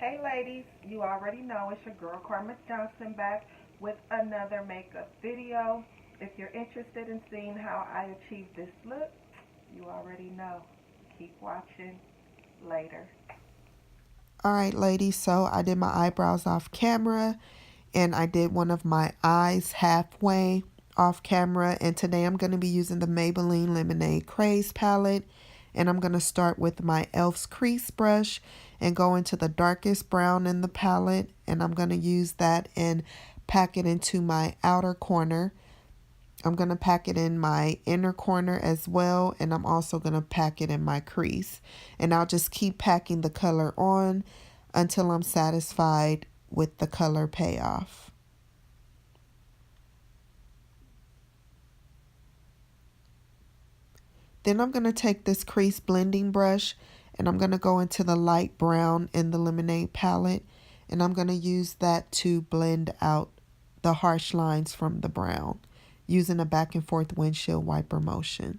Hey ladies, you already know it's your girl Karma Johnson back with another makeup video. If you're interested in seeing how I achieve this look, you already know. Keep watching later. All right, ladies, so I did my eyebrows off camera and I did one of my eyes halfway off camera. And today I'm going to be using the Maybelline Lemonade Craze palette. And I'm going to start with my e.l.f.'s crease brush and go into the darkest brown in the palette. And I'm going to use that and pack it into my outer corner. I'm going to pack it in my inner corner as well, and I'm also going to pack it in my crease. And I'll just keep packing the color on until I'm satisfied with the color payoff. Then I'm going to take this crease blending brush and I'm going to go into the light brown in the Lemonade palette, and I'm going to use that to blend out the harsh lines from the brown using a back and forth windshield wiper motion.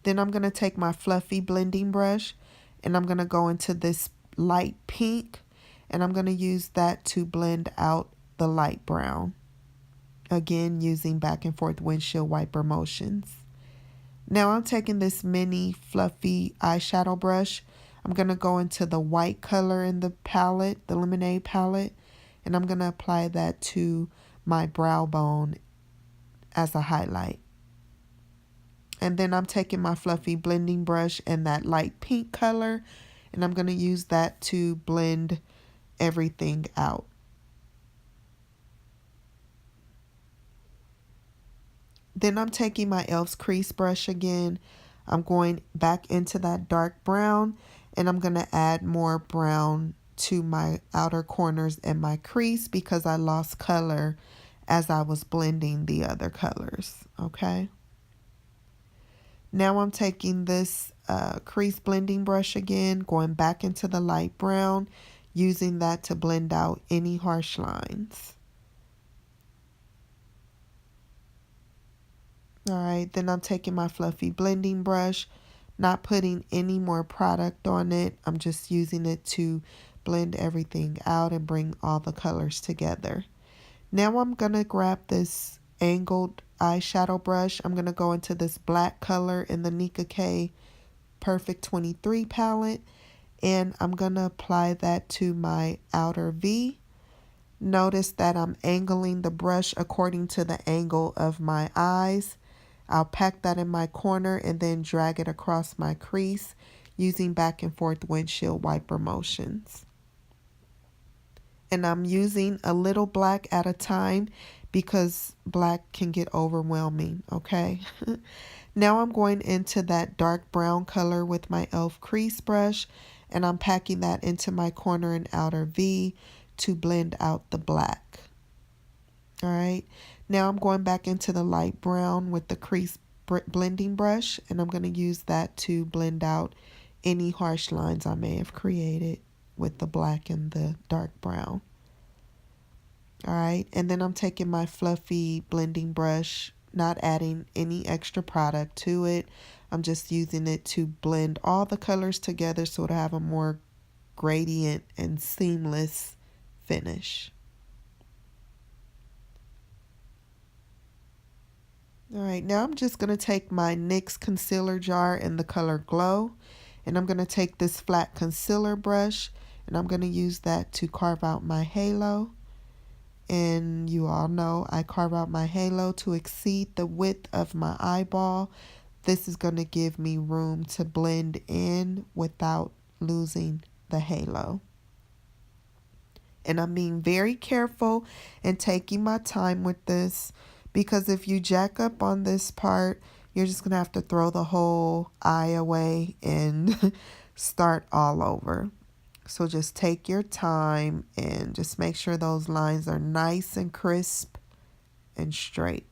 Then I'm going to take my fluffy blending brush and I'm going to go into this light pink and I'm going to use that to blend out the light brown. Again, using back and forth windshield wiper motions. Now I'm taking this mini fluffy eyeshadow brush. I'm going to go into the white color in the palette, the Lemonade palette, and I'm going to apply that to my brow bone as a highlight. And then I'm taking my fluffy blending brush in that light pink color, and I'm going to use that to blend everything out. Then I'm taking my e.l.f.'s crease brush again. I'm going back into that dark brown, and I'm going to add more brown to my outer corners and my crease because I lost color as I was blending the other colors, okay? Now I'm taking this crease blending brush again, going back into the light brown, using that to blend out any harsh lines. All right, then I'm taking my fluffy blending brush, not putting any more product on it. I'm just using it to blend everything out and bring all the colors together. Now I'm going to grab this angled eyeshadow brush. I'm going to go into this black color in the Nicka K Perfect 23 palette, and I'm going to apply that to my outer V. Notice that I'm angling the brush according to the angle of my eyes. I'll pack that in my corner and then drag it across my crease using back and forth windshield wiper motions. And I'm using a little black at a time because black can get overwhelming, okay? Now I'm going into that dark brown color with my e.l.f. crease brush, and I'm packing that into my corner and outer V to blend out the black. All right, now I'm going back into the light brown with the crease blending brush, and I'm going to use that to blend out any harsh lines I may have created with the black and the dark brown. All right, and then I'm taking my fluffy blending brush, not adding any extra product to it. I'm just using it to blend all the colors together so it'll have a more gradient and seamless finish. All right, now I'm just going to take my NYX concealer jar in the color Glow, and I'm going to take this flat concealer brush, and I'm going to use that to carve out my halo. And you all know I carve out my halo to exceed the width of my eyeball. This is going to give me room to blend in without losing the halo. And I'm being very careful and taking my time with this, because if you jack up on this part, you're just going to have to throw the whole eye away and start all over. So just take your time and just make sure those lines are nice and crisp and straight.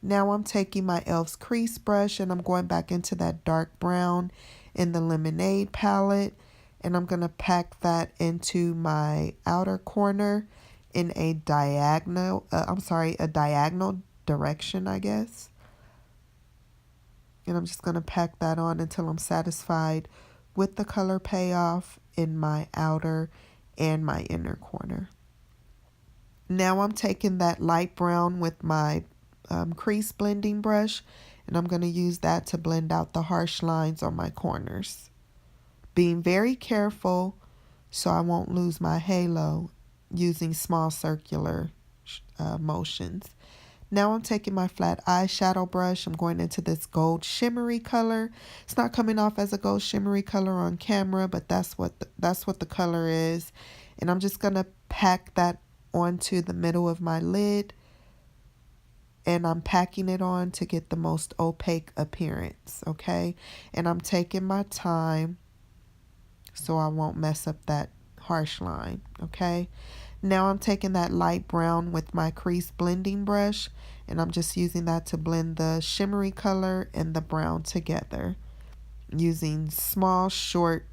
Now I'm taking my e.l.f.'s crease brush and I'm going back into that dark brown in the Lemonade palette, and I'm going to pack that into my outer corner in a diagonal direction, I guess. And I'm just going to pack that on until I'm satisfied with the color payoff in my outer and my inner corner. Now I'm taking that light brown with my crease blending brush, and I'm going to use that to blend out the harsh lines on my corners. Being very careful so I won't lose my halo, using small circular motions. Now I'm taking my flat eyeshadow brush. I'm going into this gold shimmery color. It's not coming off as a gold shimmery color on camera, but that's what the color is. And I'm just going to pack that onto the middle of my lid. And I'm packing it on to get the most opaque appearance, okay? And I'm taking my time so I won't mess up that harsh line, okay? Now I'm taking that light brown with my crease blending brush, and I'm just using that to blend the shimmery color and the brown together, using small, short,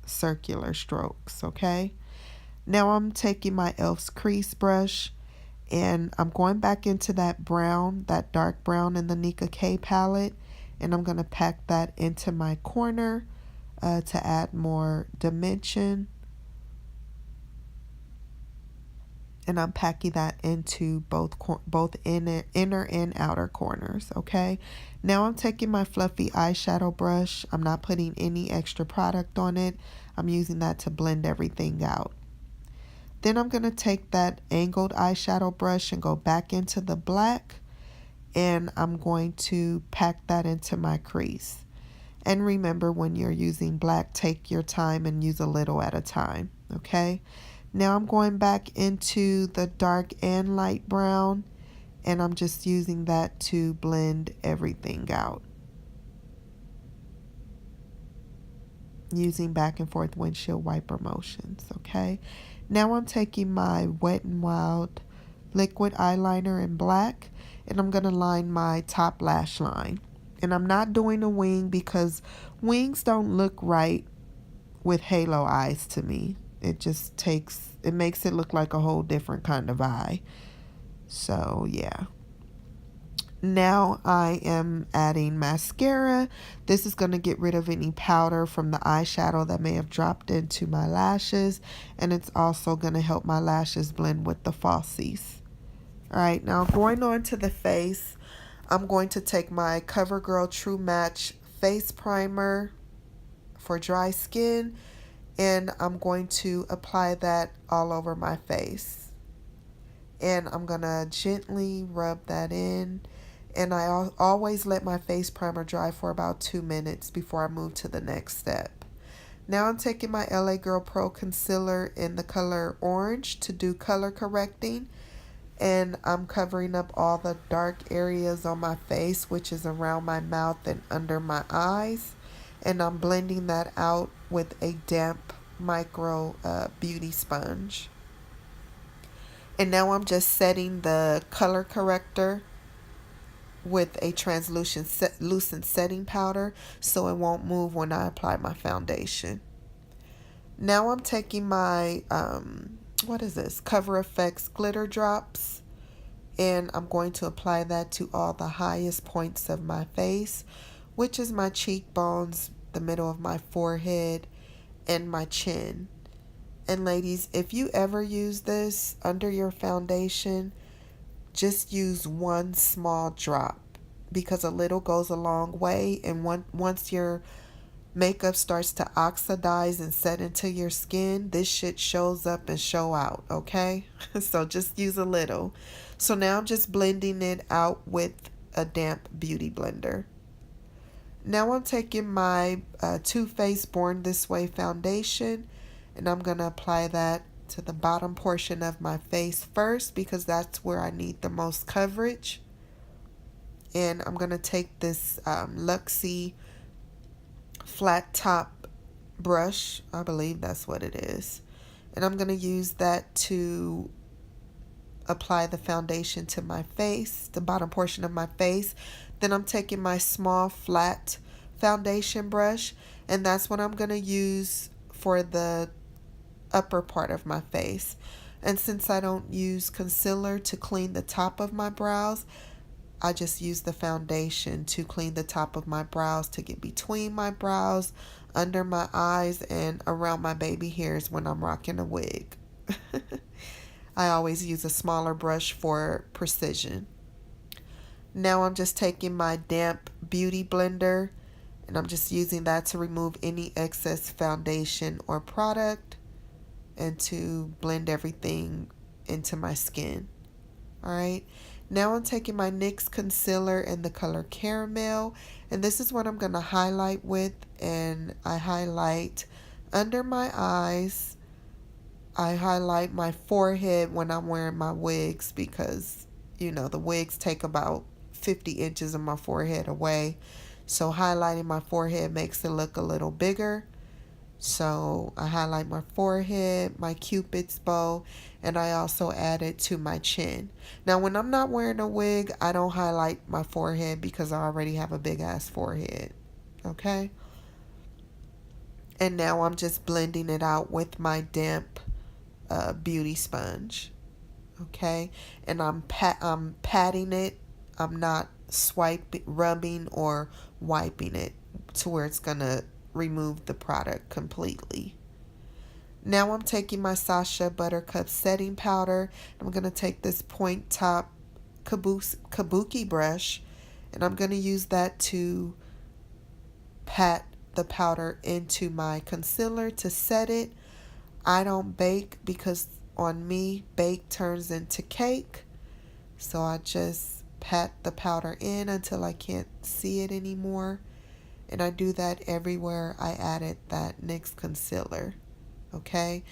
circular strokes, okay? Now I'm taking my e.l.f.'s crease brush, and I'm going back into that brown, that dark brown in the Nicka K palette, and I'm going to pack that into my corner to add more dimension. And I'm packing that into both inner and outer corners, okay? Now I'm taking my fluffy eyeshadow brush. I'm not putting any extra product on it. I'm using that to blend everything out. Then I'm going to take that angled eyeshadow brush and go back into the black, and I'm going to pack that into my crease. And remember, when you're using black, take your time and use a little at a time, okay? Now I'm going back into the dark and light brown, and I'm just using that to blend everything out, using back and forth windshield wiper motions, okay? Now I'm taking my Wet n Wild liquid eyeliner in black, and I'm going to line my top lash line. And I'm not doing a wing because wings don't look right with halo eyes to me. It makes it look like a whole different kind of eye. So yeah. Now I am adding mascara. This is going to get rid of any powder from the eyeshadow that may have dropped into my lashes. And it's also going to help my lashes blend with the falsies. Alright, now going on to the face. I'm going to take my CoverGirl True Match face primer for dry skin, and I'm going to apply that all over my face. And I'm going to gently rub that in, and I always let my face primer dry for about 2 minutes before I move to the next step. Now I'm taking my LA Girl Pro Concealer in the color Orange to do color correcting. And I'm covering up all the dark areas on my face, which is around my mouth and under my eyes. And I'm blending that out with a damp micro beauty sponge. And now I'm just setting the color corrector with a translucent setting powder so it won't move when I apply my foundation. Now I'm taking my what is this? Cover FX glitter drops, and I'm going to apply that to all the highest points of my face, which is my cheekbones, the middle of my forehead, and my chin. And ladies, if you ever use this under your foundation, just use one small drop, because a little goes a long way. And once your makeup starts to oxidize and set into your skin, this shit shows up and show out, okay? So just use a little. So now I'm just blending it out with a damp beauty blender. Now I'm taking my Too Faced Born This Way foundation, and I'm going to apply that to the bottom portion of my face first, because that's where I need the most coverage. And I'm going to take this Luxie flat top brush, I believe that's what it is, and I'm going to use that to apply the foundation to my face, the bottom portion of my face. Then I'm taking my small flat foundation brush, and that's what I'm going to use for the upper part of my face. And since I don't use concealer to clean the top of my brows, I just use the foundation to clean the top of my brows, to get between my brows, under my eyes, and around my baby hairs when I'm rocking a wig. I always use a smaller brush for precision. Now I'm just taking my damp beauty blender and I'm just using that to remove any excess foundation or product and to blend everything into my skin. Alright, now I'm taking my NYX concealer in the color Caramel, and this is what I'm going to highlight with, and I highlight under my eyes. I highlight my forehead when I'm wearing my wigs because, you know, the wigs take about 50 inches of my forehead away. So highlighting my forehead makes it look a little bigger. So I highlight my forehead, my Cupid's bow, and I also add it to my chin. Now when I'm not wearing a wig, I don't highlight my forehead because I already have a big ass forehead. Okay? And now I'm just blending it out with my damp beauty sponge. Okay? And I'm patting it. I'm not rubbing or wiping it to where it's going to remove the product completely. Now I'm taking my Sacha Buttercup setting powder. I'm going to take this point top kabuki brush and I'm going to use that to pat the powder into my concealer to set it. I don't bake because on me bake turns into cake. So I just pat the powder in until I can't see it anymore. And I do that everywhere I added that NYX concealer. Okay.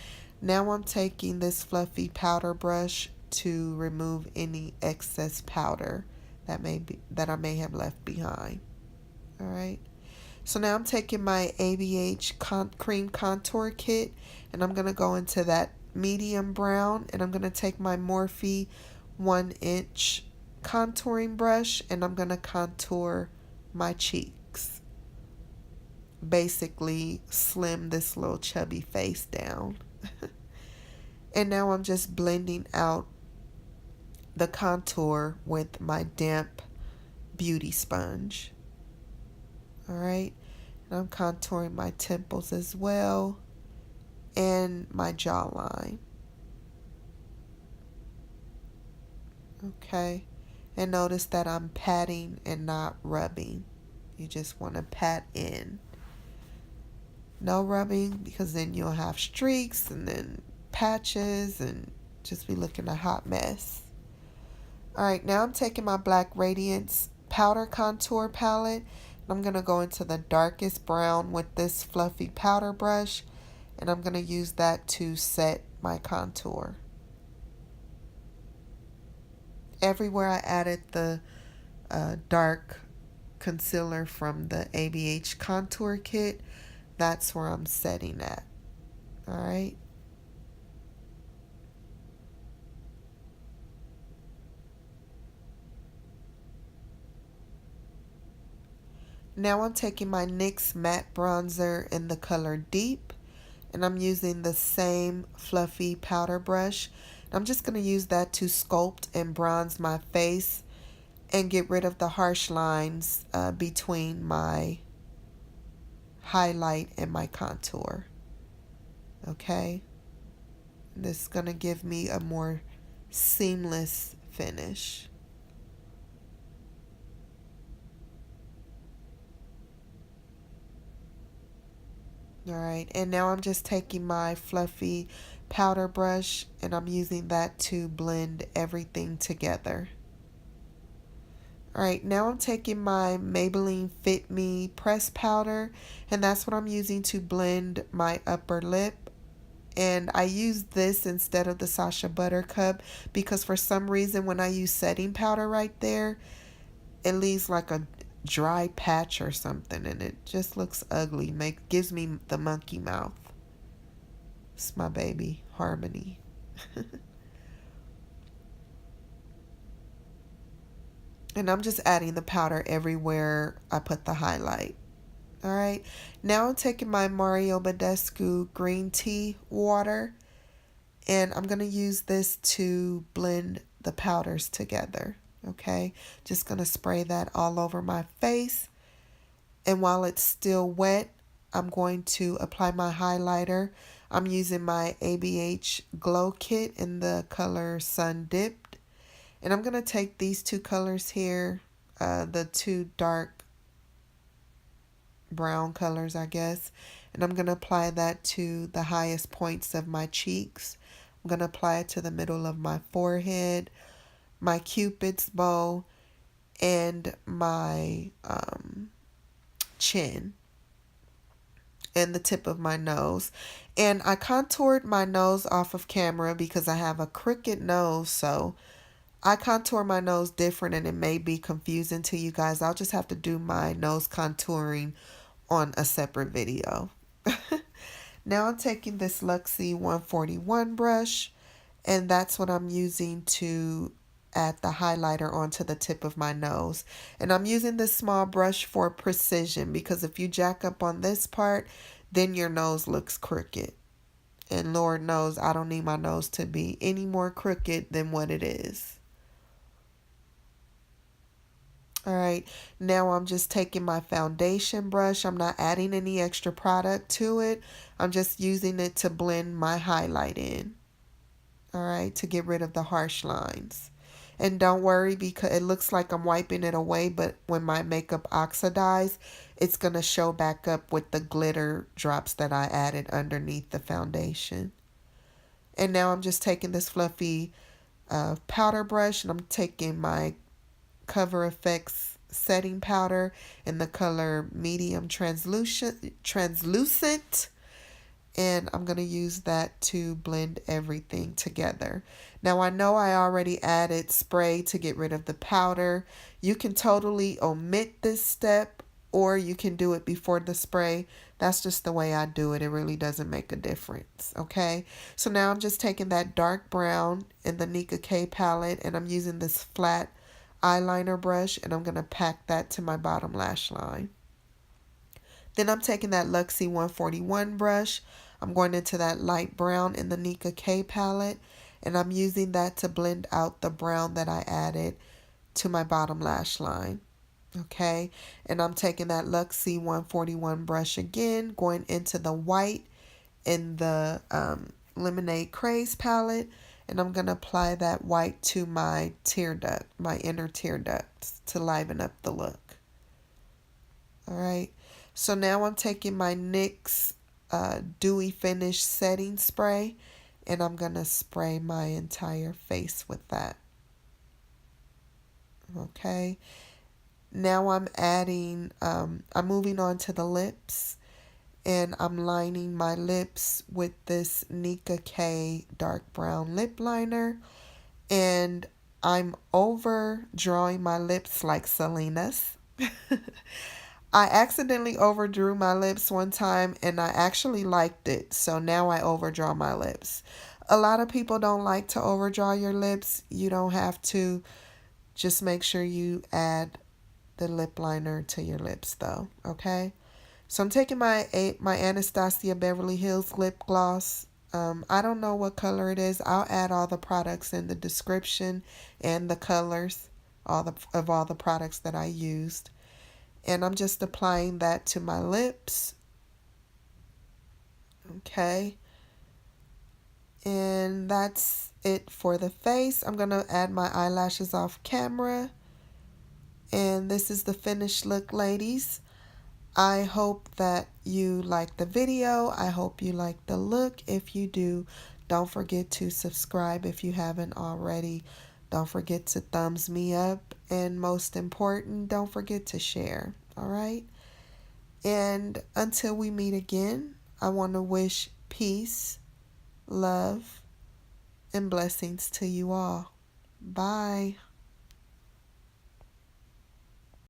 Now I'm taking this fluffy powder brush to remove any excess powder that I may have left behind. All right. So now I'm taking my ABH cream contour kit and I'm going to go into that medium brown and I'm going to take my Morphe 1-inch contouring brush and I'm going to contour my cheeks. Basically slim this little chubby face down. And now I'm just blending out the contour with my damp beauty sponge. Alright, and I'm contouring my temples as well and my jawline. Okay, and notice that I'm patting and not rubbing. You just want to pat in. No rubbing because then you'll have streaks and then patches and just be looking a hot mess. Alright, now I'm taking my Black Radiance powder contour palette. I'm going to go into the darkest brown with this fluffy powder brush and I'm going to use that to set my contour. Everywhere I added the dark concealer from the ABH contour kit, that's where I'm setting at. Alright. Now I'm taking my NYX matte bronzer in the color Deep and I'm using the same fluffy powder brush. I'm just going to use that to sculpt and bronze my face and get rid of the harsh lines between my highlight and my contour. Okay, this is going to give me a more seamless finish. Alright, and now I'm just taking my fluffy powder brush and I'm using that to blend everything together. Alright, now I'm taking my Maybelline Fit Me press powder and that's what I'm using to blend my upper lip. And I use this instead of the Sacha Buttercup because for some reason when I use setting powder right there, it leaves like a dry patch or something and it just looks ugly. Gives me the monkey mouth. It's my baby, Harmony. And I'm just adding the powder everywhere I put the highlight. Alright, now I'm taking my Mario Badescu green tea water and I'm going to use this to blend the powders together. Okay, just going to spray that all over my face. And while it's still wet, I'm going to apply my highlighter. I'm using my ABH Glow Kit in the color Sun Dipped. And I'm going to take these two colors here, the two dark brown colors, I guess. And I'm going to apply that to the highest points of my cheeks. I'm going to apply it to the middle of my forehead, my Cupid's bow, and my chin, and the tip of my nose. And I contoured my nose off of camera because I have a crooked nose, so I contour my nose different and it may be confusing to you guys. I'll just have to do my nose contouring on a separate video. Now I'm taking this Luxie 141 brush, and that's what I'm using to add the highlighter onto the tip of my nose. And I'm using this small brush for precision, because if you jack up on this part, then your nose looks crooked. And Lord knows I don't need my nose to be any more crooked than what it is. Alright, now I'm just taking my foundation brush. I'm not adding any extra product to it. I'm just using it to blend my highlight in. Alright, to get rid of the harsh lines. And don't worry, because it looks like I'm wiping it away, but when my makeup oxidizes, it's going to show back up with the glitter drops that I added underneath the foundation. And now I'm just taking this fluffy powder brush, and I'm taking my Cover FX setting powder in the color medium translucent, and I'm going to use that to blend everything together. Now I know I already added spray to get rid of the powder. You can totally omit this step, or you can do it before the spray. That's just the way I do it. It really doesn't make a difference. Okay, so now I'm just taking that dark brown in the Nicka K palette, and I'm using this flat eyeliner brush, and I'm going to pack that to my bottom lash line. Then I'm taking that Luxie 141 brush. I'm going into that light brown in the Nicka K palette, and I'm using that to blend out the brown that I added to my bottom lash line. Okay, and I'm taking that Luxie 141 brush again, going into the white in the Lemonade Craze palette, and I'm going to apply that white to my tear duct, my inner tear ducts, to liven up the look. Alright, so now I'm taking my NYX Dewy Finish Setting Spray, and I'm going to spray my entire face with that. Okay, now I'm adding, I'm moving on to the lips, and I'm lining my lips with this Nicka K dark brown lip liner, and I'm overdrawing my lips like Selena's. I accidentally overdrew my lips one time, and I actually liked it, so now I overdraw my lips. A lot of people don't like to overdraw your lips. You don't have to. Just make sure you add the lip liner to your lips though, okay? So I'm taking my Anastasia Beverly Hills lip gloss. I don't know what color it is. I'll add all the products in the description and the colors of all the products that I used. And I'm just applying that to my lips. Okay. And that's it for the face. I'm going to add my eyelashes off camera. And this is the finished look, ladies. I hope that you like the video. I hope you like the look. If you do, don't forget to subscribe if you haven't already. Don't forget to thumbs me up. And most important, don't forget to share. All right? And until we meet again, I want to wish peace, love, and blessings to you all. Bye.